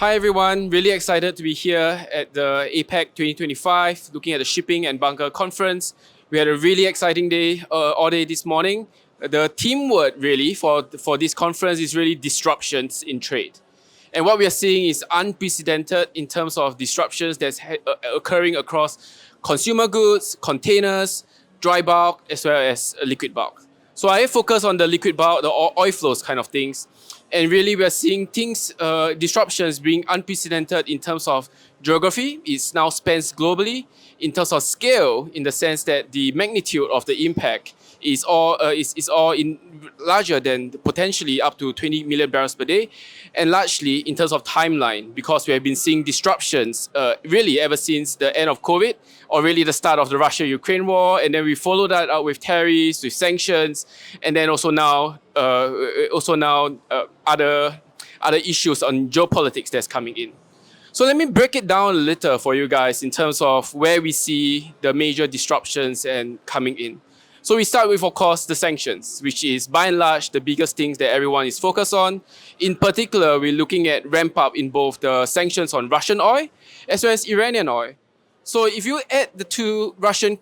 Hi everyone, really excited to be here at the APPEC 2025, looking at the shipping and bunker conference. We had a really exciting day, all day this morning. The theme word really for this conference is really disruptions in trade. And what we are seeing is unprecedented in terms of disruptions that's occurring across consumer goods, containers, dry bulk, as well as liquid bulk. So I focus on the liquid bulk, the oil flows kind of things. And really, we're seeing disruptions being unprecedented in terms of geography. It now spans globally. In terms of scale, in the sense that the magnitude of the impact is all larger than potentially up to 20 million barrels per day. And largely in terms of timeline, because we have been seeing disruptions really ever since the end of COVID, or really the start of the Russia-Ukraine war. And then we followed that up with tariffs, with sanctions, and then also now other issues on geopolitics that's coming in. So let me break it down a little for you guys in terms of where we see the major disruptions and coming in. So we start with, of course, the sanctions, which is by and large the biggest things that everyone is focused on. In particular, we're looking at ramp up in both the sanctions on Russian oil as well as Iranian oil. So if you add the two Russian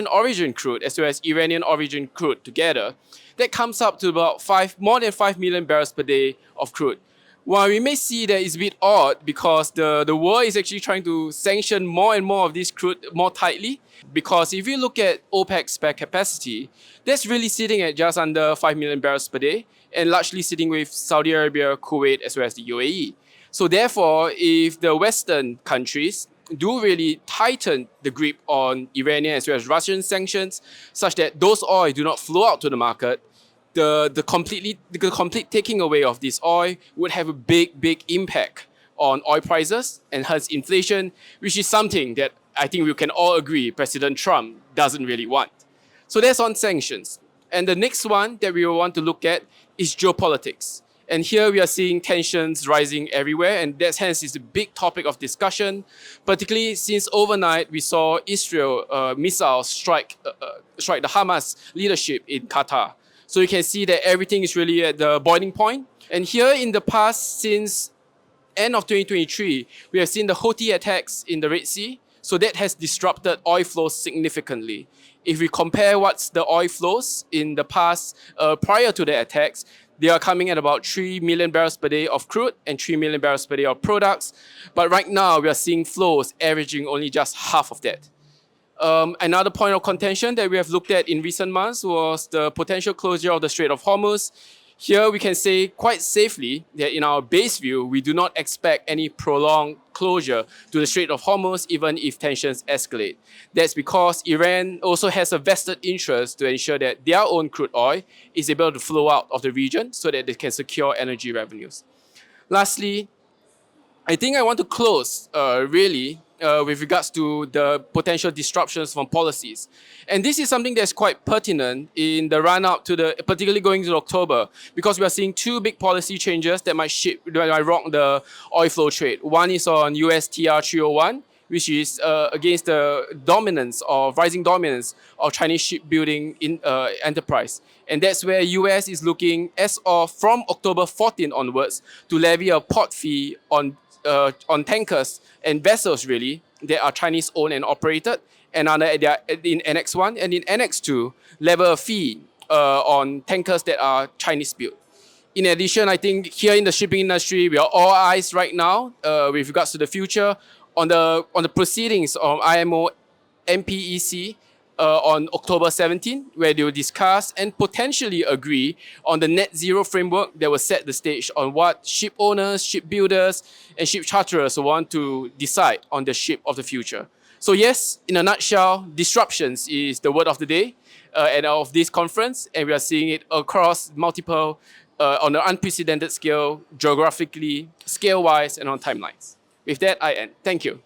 origin crude as well as Iranian origin crude together, that comes up to about more than 5 million barrels per day of crude. While we may see that it's a bit odd because the world is actually trying to sanction more and more of this crude more tightly, because if you look at OPEC's spare capacity, that's really sitting at just under 5 million barrels per day and largely sitting with Saudi Arabia, Kuwait, as well as the UAE. So therefore, if the Western countries do really tighten the grip on Iranian as well as Russian sanctions, such that those oil do not flow out to the market, the complete taking away of this oil would have a big impact on oil prices and hence inflation, which is something that I think we can all agree President Trump doesn't really want. So that's on sanctions. And the next one that we want to look at is geopolitics. And here we are seeing tensions rising everywhere, and that hence is a big topic of discussion, particularly since overnight we saw Israel missiles strike the Hamas leadership in Qatar. So you can see that everything is really at the boiling point. And here in the past, since end of 2023, we have seen the Houthi attacks in the Red Sea. So that has disrupted oil flows significantly. If we compare what's the oil flows in the past prior to the attacks, they are coming at about 3 million barrels per day of crude and 3 million barrels per day of products. But right now, we are seeing flows averaging only just half of that. Another point of contention that we have looked at in recent months was the potential closure of the Strait of Hormuz. Here we can say quite safely that in our base view, we do not expect any prolonged closure to the Strait of Hormuz, even if tensions escalate. That's because Iran also has a vested interest to ensure that their own crude oil is able to flow out of the region so that they can secure energy revenues. Lastly, I think I want to close with regards to the potential disruptions from policies. And this is something that's quite pertinent in the run-up to particularly going to October, because we are seeing two big policy changes that might rock the oil flow trade. One is on USTR 301, which is against the rising dominance of Chinese shipbuilding enterprise. And that's where US is looking, from October 14 onwards, to levy a port fee on tankers and vessels really that are Chinese owned and operated, and in Annex 1 and in Annex 2 level a fee on tankers that are Chinese built. In addition, I think here in the shipping industry, we are all eyes right now with regards to the future on the proceedings of IMO MPEC on October 17, where they will discuss and potentially agree on the net zero framework that will set the stage on what ship owners, ship builders, and ship charterers want to decide on the ship of the future. So yes, in a nutshell, disruptions is the word of the day of this conference, and we are seeing it across multiple, on an unprecedented scale, geographically, scale-wise, and on timelines. With that, I end. Thank you.